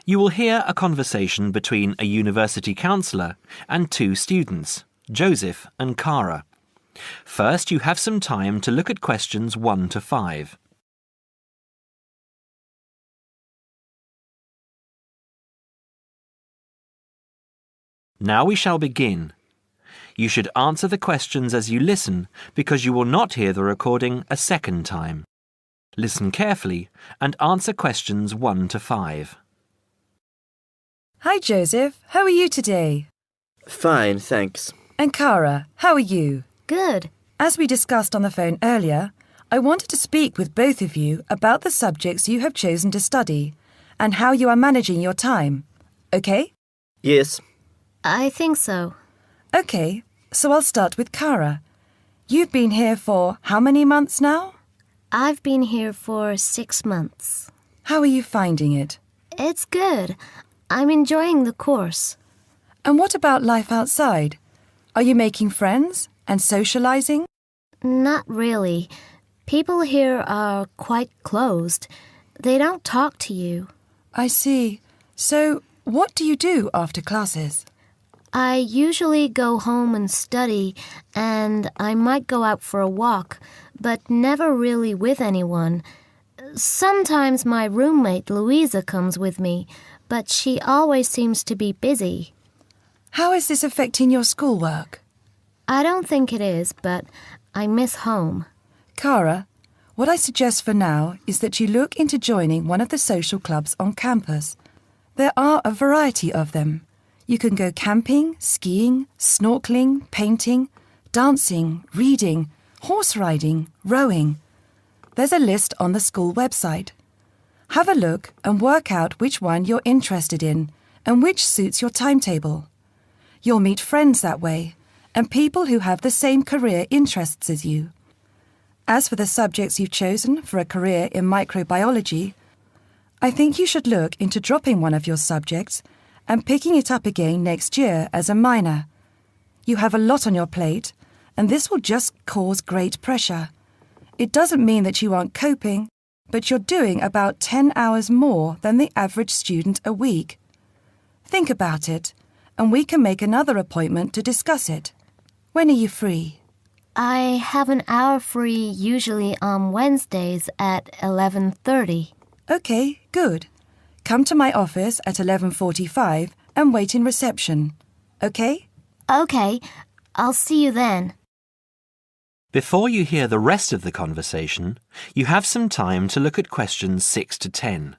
You will hear a conversation between a university counsellor and two students, Joseph and Cara. First, you have some time to look at questions 1 to 5. Now we shall begin. You should answer the questions as you listen because you will not hear the recording a second time. Listen carefully and answer questions 1 to 5. Hi Joseph, how are you today? Fine, thanks. And Cara, how are you? Good. As we discussed on the phone earlier, I wanted to speak with both of you about the subjects you have chosen to study and how you are managing your time. Okay? Yes. I think so. Okay, so I'll start with Cara. You've been here for how many months now? I've been here for 6 months. How are you finding it? It's good. I'm enjoying the course. And what about life outside? Are you making friends and socializing? Not really. People here are quite closed. They don't talk to you. I see. So, what do you do after classes? I usually go home and study, and I might go out for a walk, but never really with anyone. Sometimes my roommate Louisa comes with me, but she always seems to be busy. How is this affecting your schoolwork? I don't think it is, but I miss home. Cara, what I suggest for now is that you look into joining one of the social clubs on campus. There are a variety of them. You can go camping, skiing, snorkeling, painting, dancing, reading, horse riding, rowing. There's a list on the school website. Have a look and work out which one you're interested in and which suits your timetable. You'll meet friends that way and people who have the same career interests as you. As for the subjects you've chosen for a career in microbiology, I think you should look into dropping one of your subjects and picking it up again next year as a minor. You have a lot on your plate, and this will just cause great pressure. It doesn't mean that you aren't coping, but you're doing about 10 hours more than the average student a week. Think about it, and we can make another appointment to discuss it. When are you free? I have an hour free usually on Wednesdays at 11:30. Okay, good. Come to my office at 11:45 and wait in reception. Okay? Okay, I'll see you then. Before you hear the rest of the conversation, you have some time to look at questions 6 to 10.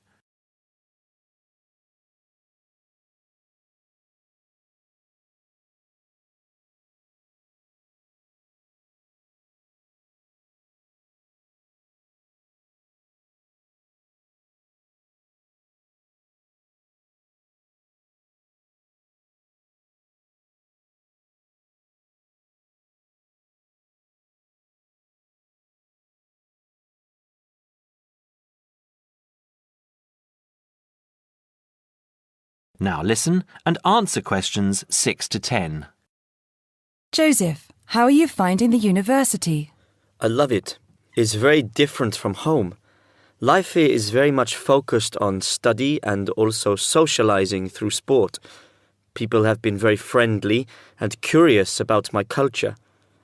Now listen and answer questions 6 to 10. Joseph, how are you finding the university? I love it. It's very different from home. Life here is very much focused on study and also socializing through sport. People have been very friendly and curious about my culture.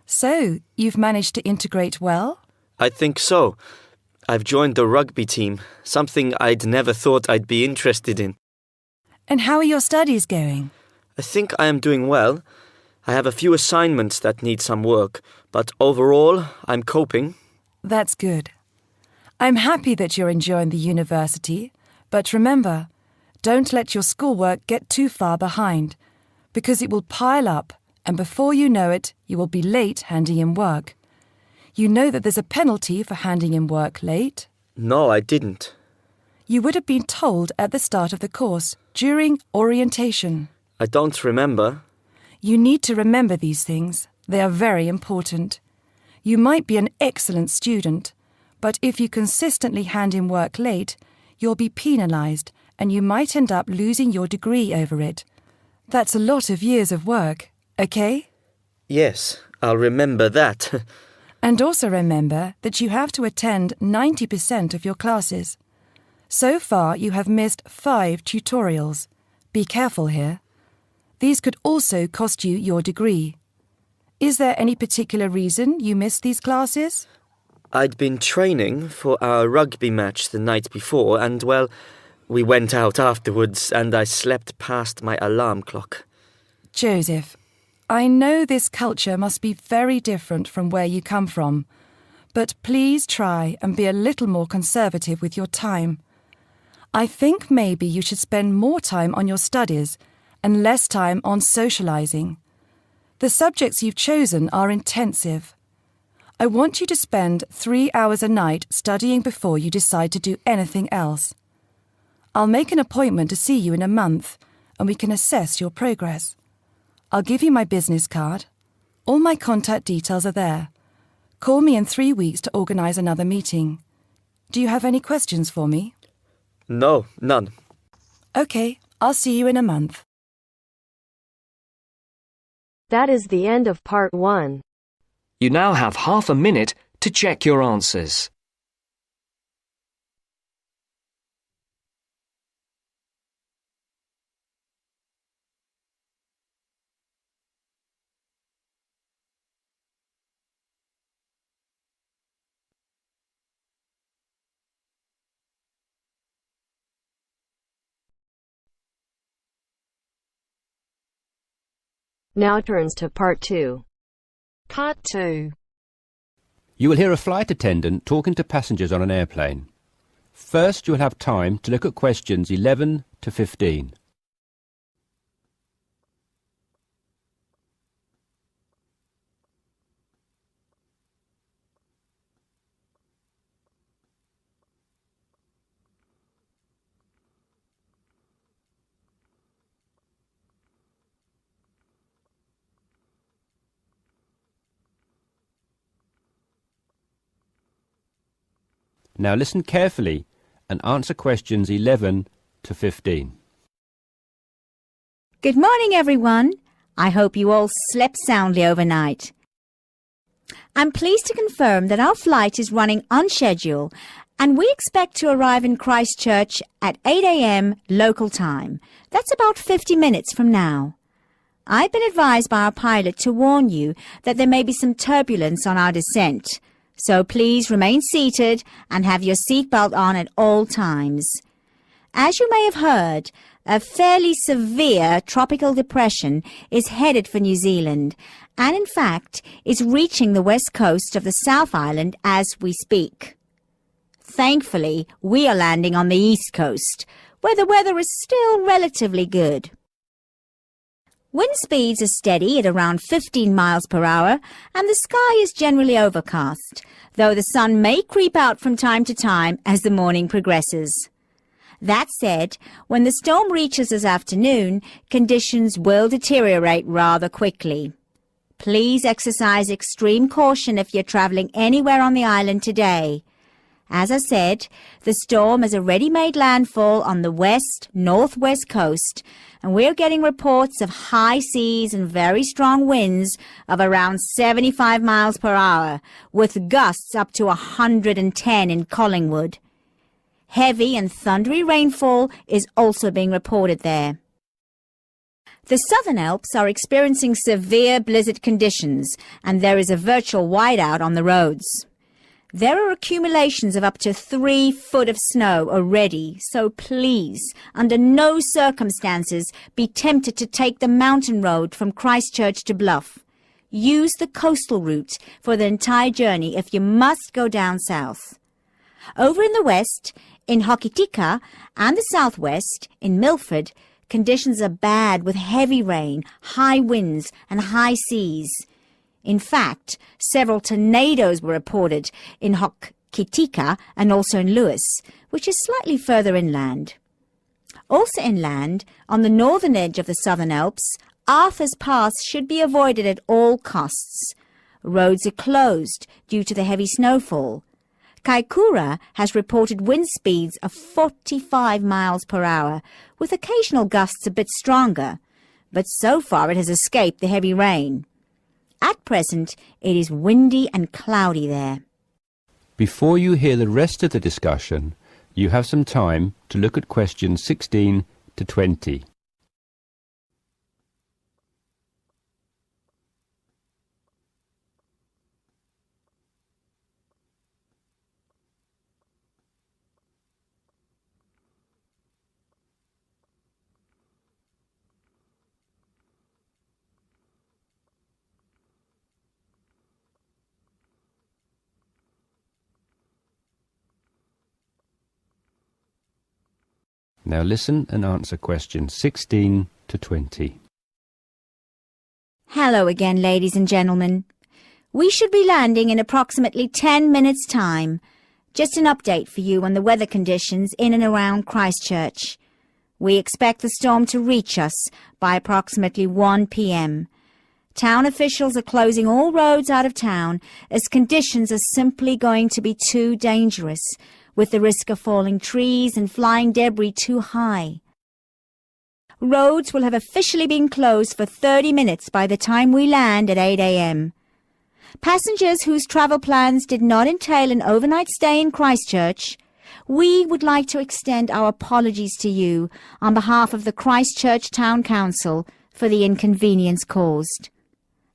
So, you've managed to integrate well? I think so. I've joined the rugby team, something I'd never thought I'd be interested in. And how are your studies going? I think I am doing well. I have a few assignments that need some work, but overall, I'm coping. That's good. I'm happy that you're enjoying the university, but remember, don't let your schoolwork get too far behind, because it will pile up, and before you know it, you will be late handing in work. You know that there's a penalty for handing in work late? No, I didn't. You would have been told at the start of the course, during orientation. I don't remember. You need to remember these things. They are very important. You might be an excellent student, but if you consistently hand in work late, you'll be penalised and you might end up losing your degree over it. That's a lot of years of work, okay? Yes, I'll remember that. And also remember that you have to attend 90% of your classes. So far, you have missed 5 tutorials. Be careful here. These could also cost you your degree. Is there any particular reason you missed these classes? I'd been training for our rugby match the night before and, well, we went out afterwards and I slept past my alarm clock. Joseph, I know this culture must be very different from where you come from, but please try and be a little more conservative with your time. I think maybe you should spend more time on your studies and less time on socialising. The subjects you've chosen are intensive. I want you to spend 3 hours a night studying before you decide to do anything else. I'll make an appointment to see you in a month and we can assess your progress. I'll give you my business card. All my contact details are there. Call me in 3 weeks to organise another meeting. Do you have any questions for me? No, none. OK, I'll see you in a month. That is the end of part 1. You now have half a minute to check your answers. Now turns to part 2. Part 2. You will hear a flight attendant talking to passengers on an airplane. First, you will have time to look at questions 11 to 15. Now listen carefully and answer questions 11 to 15. Good morning, everyone. I hope you all slept soundly overnight. I'm pleased to confirm that our flight is running on schedule and we expect to arrive in Christchurch at 8 a.m. local time. That's about 50 minutes from now. I've been advised by our pilot to warn you that there may be some turbulence on our descent. So please remain seated and have your seatbelt on at all times. As you may have heard, a fairly severe tropical depression is headed for New Zealand and in fact is reaching the west coast of the South Island as we speak. Thankfully, we are landing on the east coast, where the weather is still relatively good. Wind speeds are steady at around 15 miles per hour and the sky is generally overcast, though the sun may creep out from time to time as the morning progresses. That said, when the storm reaches this afternoon, conditions will deteriorate rather quickly. Please exercise extreme caution if you're travelling anywhere on the island today. As I said, the storm has already made landfall on the west-northwest coast, and we're getting reports of high seas and very strong winds of around 75 miles per hour, with gusts up to 110 in Collingwood. Heavy and thundery rainfall is also being reported there. The Southern Alps are experiencing severe blizzard conditions, and there is a virtual whiteout on the roads. There are accumulations of up to 3 foot of snow already, so please, under no circumstances, be tempted to take the mountain road from Christchurch to Bluff. Use the coastal route for the entire journey if you must go down south. Over in the west, in Hokitika, and the southwest, in Milford, conditions are bad with heavy rain, high winds, and high seas. In fact, several tornadoes were reported in Hokitika and also in Lewis, which is slightly further inland. Also inland, on the northern edge of the Southern Alps, Arthur's Pass should be avoided at all costs. Roads are closed due to the heavy snowfall. Kaikoura has reported wind speeds of 45 miles per hour, with occasional gusts a bit stronger, but so far it has escaped the heavy rain. At present, it is windy and cloudy there. Before you hear the rest of the discussion, You have some time to look at questions 16 to 20. Now listen and answer questions 16 to 20. Hello again, ladies and gentlemen. We should be landing in approximately 10 minutes' time. Just an update for you on the weather conditions in and around Christchurch. We expect the storm to reach us by approximately 1 p.m. Town officials are closing all roads out of town as conditions are simply going to be too dangerous, with the risk of falling trees and flying debris too high. Roads will have officially been closed for 30 minutes by the time we land at 8 a.m. Passengers whose travel plans did not entail an overnight stay in Christchurch, we would like to extend our apologies to you on behalf of the Christchurch Town Council for the inconvenience caused.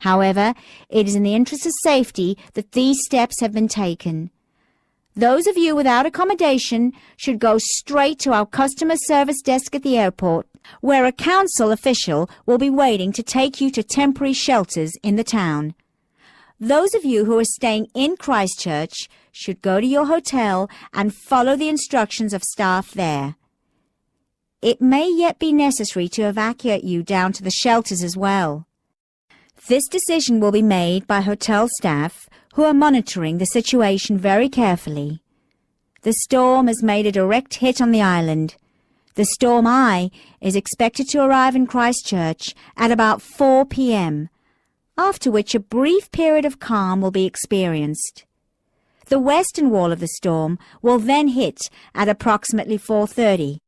However, it is in the interest of safety that these steps have been taken. Those of you without accommodation should go straight to our customer service desk at the airport, where a council official will be waiting to take you to temporary shelters in the town. Those of you who are staying in Christchurch should go to your hotel and follow the instructions of staff there. It may yet be necessary to evacuate you down to the shelters as well. This decision will be made by hotel staff who are monitoring the situation very carefully. The storm has made a direct hit on the island. The storm eye is expected to arrive in Christchurch at about 4 p.m., after which a brief period of calm will be experienced. The western wall of the storm will then hit at approximately 4:30,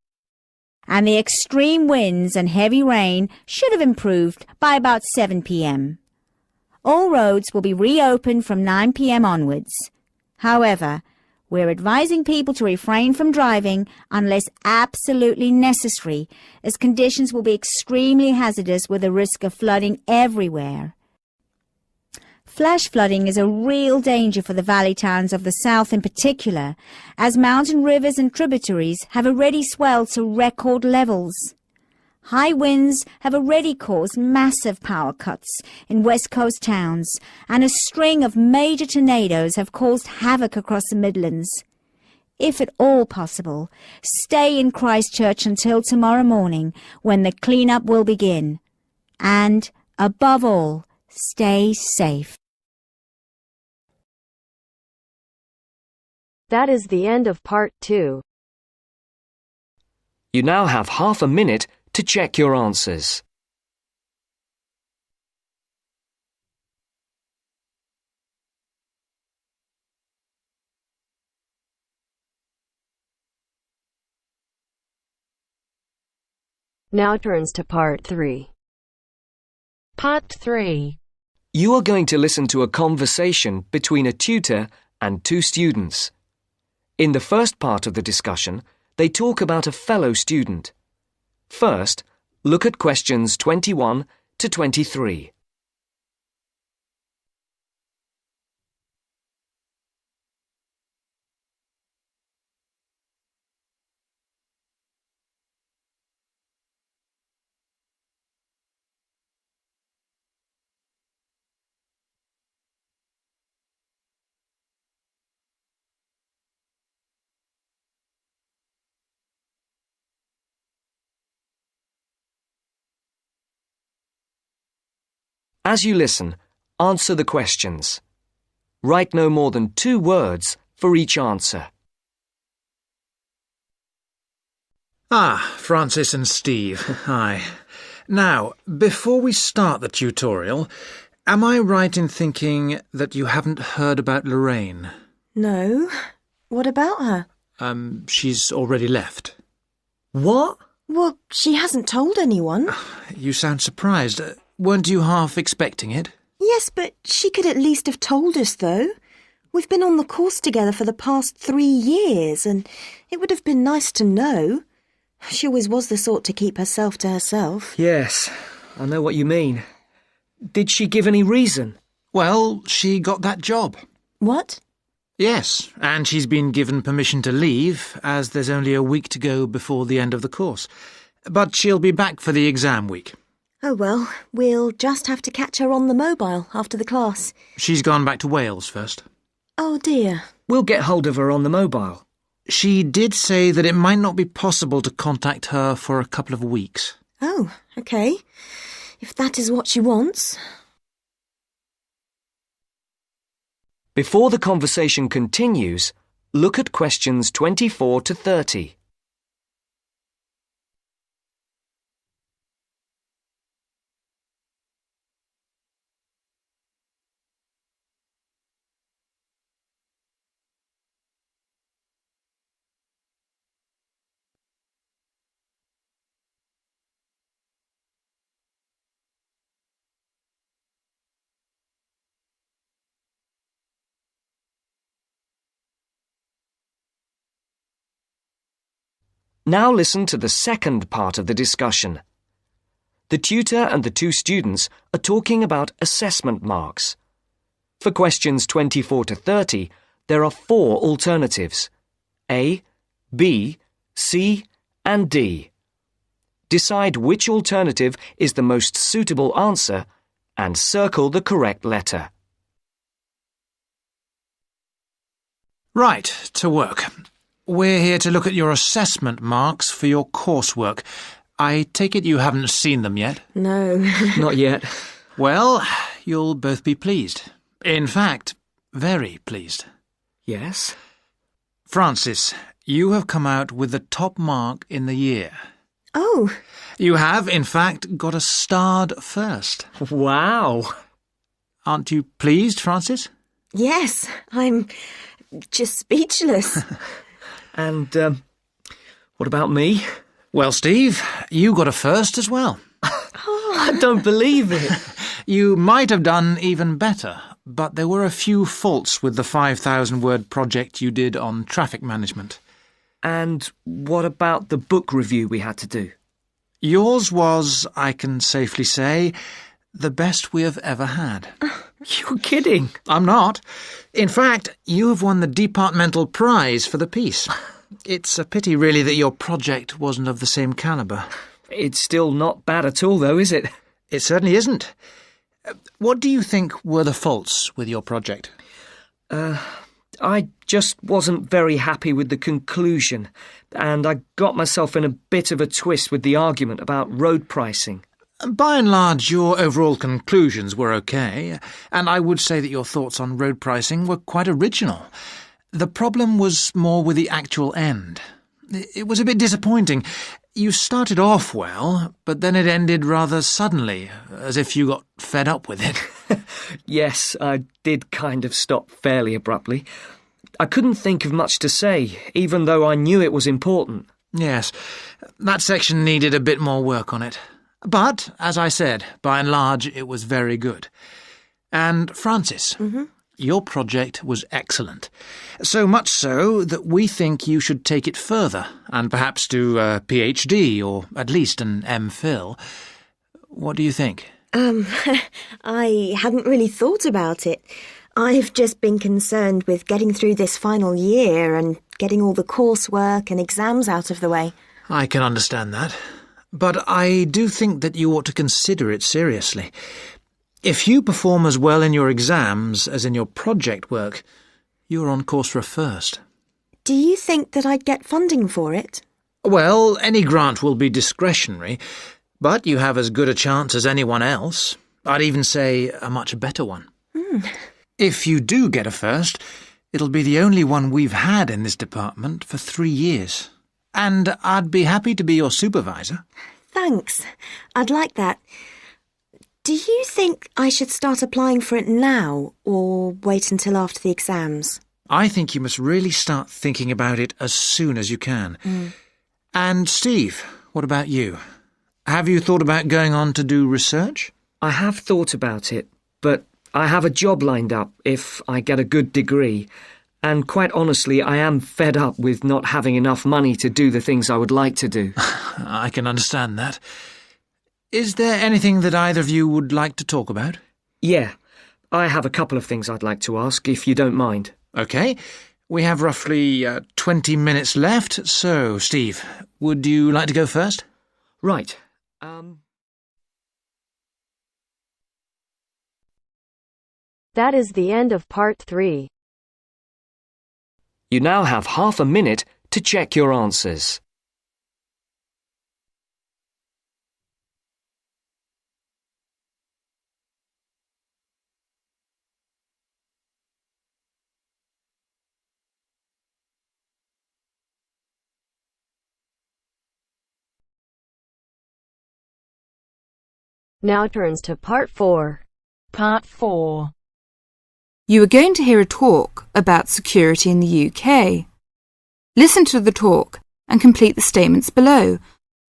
and the extreme winds and heavy rain should have improved by about 7 p.m. All roads will be reopened from 9 p.m. onwards. However, we're advising people to refrain from driving unless absolutely necessary, as conditions will be extremely hazardous with a risk of flooding everywhere. Flash flooding is a real danger for the valley towns of the south in particular, as mountain rivers and tributaries have already swelled to record levels. High winds have already caused massive power cuts in West Coast towns, and a string of major tornadoes have caused havoc across the Midlands. If at all possible, stay in Christchurch until tomorrow morning, when the clean-up will begin. And, above all, stay safe. That is the end of part 2. You now have half a minute to check your answers. Now turns to part 3. Part 3. You are going to listen to a conversation between a tutor and two students. In the first part of the discussion, they talk about a fellow student. First, look at questions 21 to 23. As you listen, answer the questions. Write no more than 2 words for each answer. Francis and Steve, hi. Now, before we start the tutorial, am I right in thinking that you haven't heard about Lorraine? No. What about her? She's already left. What? Well, she hasn't told anyone. You sound surprised. Weren't you half expecting it? Yes, but she could at least have told us, though. We've been on the course together for the past 3 years, and it would have been nice to know. She always was the sort to keep herself to herself. Yes, I know what you mean. Did she give any reason? Well, she got that job. What? Yes, and she's been given permission to leave, as there's only a week to go before the end of the course. But she'll be back for the exam week. Oh well, we'll just have to catch her on the mobile after the class. She's gone back to Wales first. Oh dear. We'll get hold of her on the mobile. She did say that it might not be possible to contact her for a couple of weeks. Oh, OK. If that is what she wants. Before the conversation continues, look at questions 24 to 30. Now listen to the second part of the discussion. The tutor and the two students are talking about assessment marks. For questions 24 to 30, there are 4 alternatives: A, B, C, and D. Decide which alternative is the most suitable answer and circle the correct letter. Right, to work. We're here to look at your assessment marks for your coursework. I take it you haven't seen them yet? No. Not yet. Well, you'll both be pleased. In fact, very pleased. Yes? Francis, you have come out with the top mark in the year. Oh. You have, in fact, got a starred first. Wow! Aren't you pleased, Francis? Yes, I'm just speechless. And, what about me? Well, Steve, you got a first as well. I don't believe it. You might have done even better, but there were a few faults with the 5,000-word project you did on traffic management. And what about the book review we had to do? Yours was, I can safely say, the best we have ever had. You're kidding. I'm not. In fact, you have won the departmental prize for the piece. It's a pity, really, that your project wasn't of the same calibre. It's still not bad at all, though, is it? It certainly isn't. What do you think were the faults with your project? I just wasn't very happy with the conclusion, and I got myself in a bit of a twist with the argument about road pricing. By and large, your overall conclusions were okay, and I would say that your thoughts on road pricing were quite original. The problem was more with the actual end. It was a bit disappointing. You started off well, but then it ended rather suddenly, as if you got fed up with it. Yes, I did kind of stop fairly abruptly. I couldn't think of much to say, even though I knew it was important. Yes, that section needed a bit more work on it. But, as I said, by and large, it was very good. And, Francis, your project was excellent. So much so that we think you should take it further, and perhaps do a PhD, or at least an MPhil. What do you think? I hadn't really thought about it. I've just been concerned with getting through this final year and getting all the coursework and exams out of the way. I can understand that. But I do think that you ought to consider it seriously. If you perform as well in your exams as in your project work, you're on course for a first. Do you think that I'd get funding for it? Well, any grant will be discretionary, but you have as good a chance as anyone else. I'd even say a much better one. If you do get a first, it'll be the only one we've had in this department for 3 years. And I'd be happy to be your supervisor. Thanks. I'd like that. Do you think I should start applying for it now, or wait until after the exams? I think you must really start thinking about it as soon as you can. And Steve, what about you? Have you thought about going on to do research? I have thought about it, but I have a job lined up if I get a good degree, and quite honestly, I am fed up with not having enough money to do the things I would like to do. I can understand that. Is there anything that either of you would like to talk about? Yeah, I have a couple of things I'd like to ask, if you don't mind. OK. We have roughly 20 minutes left, so, Steve, would you like to go first? Right. That is the end of part 3. You now have half a minute to check your answers. Now turns to part 4. Part 4. You are going to hear a talk about security in the UK. Listen to the talk and complete the statements below.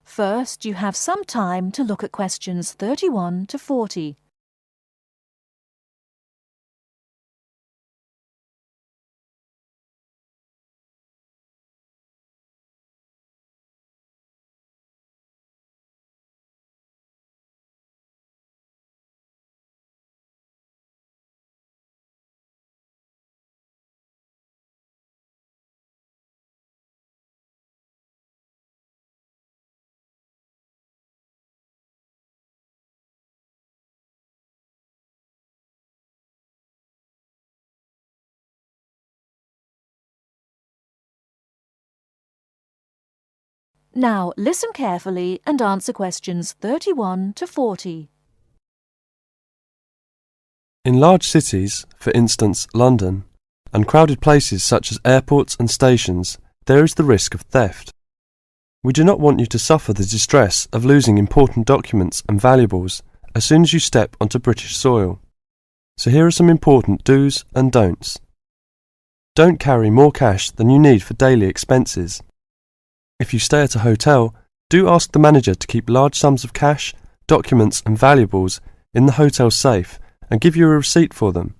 First, you have some time to look at questions 31 to 40. Now, listen carefully and answer questions 31 to 40. In large cities, for instance London, and crowded places such as airports and stations, there is the risk of theft. We do not want you to suffer the distress of losing important documents and valuables as soon as you step onto British soil. So here are some important do's and don'ts. Don't carry more cash than you need for daily expenses. If you stay at a hotel, do ask the manager to keep large sums of cash, documents and valuables in the hotel safe and give you a receipt for them.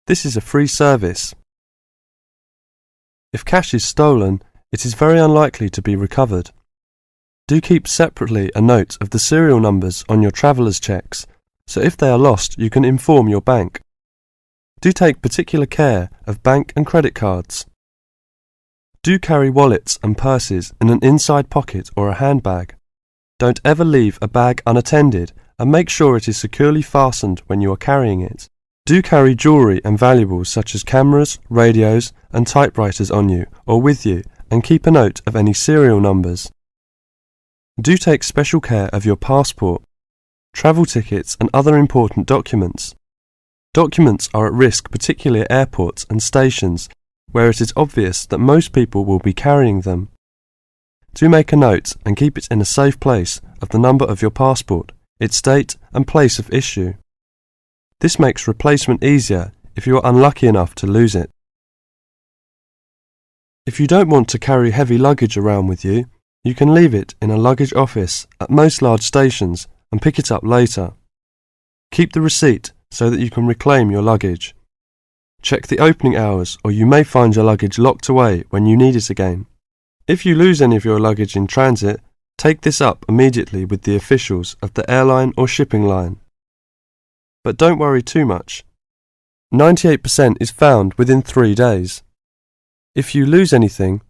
This is a free service. If cash is stolen, it is very unlikely to be recovered. Do keep separately a note of the serial numbers on your traveller's checks, so if they are lost you can inform your bank. Do take particular care of bank and credit cards. Do carry wallets and purses in an inside pocket or a handbag. Don't ever leave a bag unattended and make sure it is securely fastened when you are carrying it. Do carry jewellery and valuables such as cameras, radios and typewriters on you or with you and keep a note of any serial numbers. Do take special care of your passport, travel tickets and other important documents. Documents are at risk particularly at airports and stations where it is obvious that most people will be carrying them. Do make a note and keep it in a safe place of the number of your passport, its date and place of issue. This makes replacement easier if you are unlucky enough to lose it. If you don't want to carry heavy luggage around with you, you can leave it in a luggage office at most large stations and pick it up later. Keep the receipt so that you can reclaim your luggage. Check the opening hours or you may find your luggage locked away when you need it again. If you lose any of your luggage in transit, take this up immediately with the officials of the airline or shipping line. But don't worry too much. 98% is found within 3 days. If you lose anything,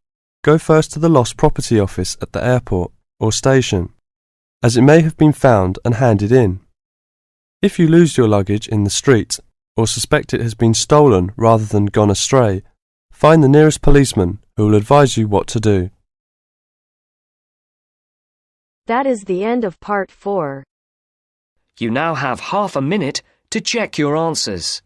go first to the lost property office at the airport or station, as it may have been found and handed in. If you lose your luggage in the street, or suspect it has been stolen rather than gone astray, find the nearest policeman who will advise you what to do. That is the end of part 4. You now have half a minute to check your answers.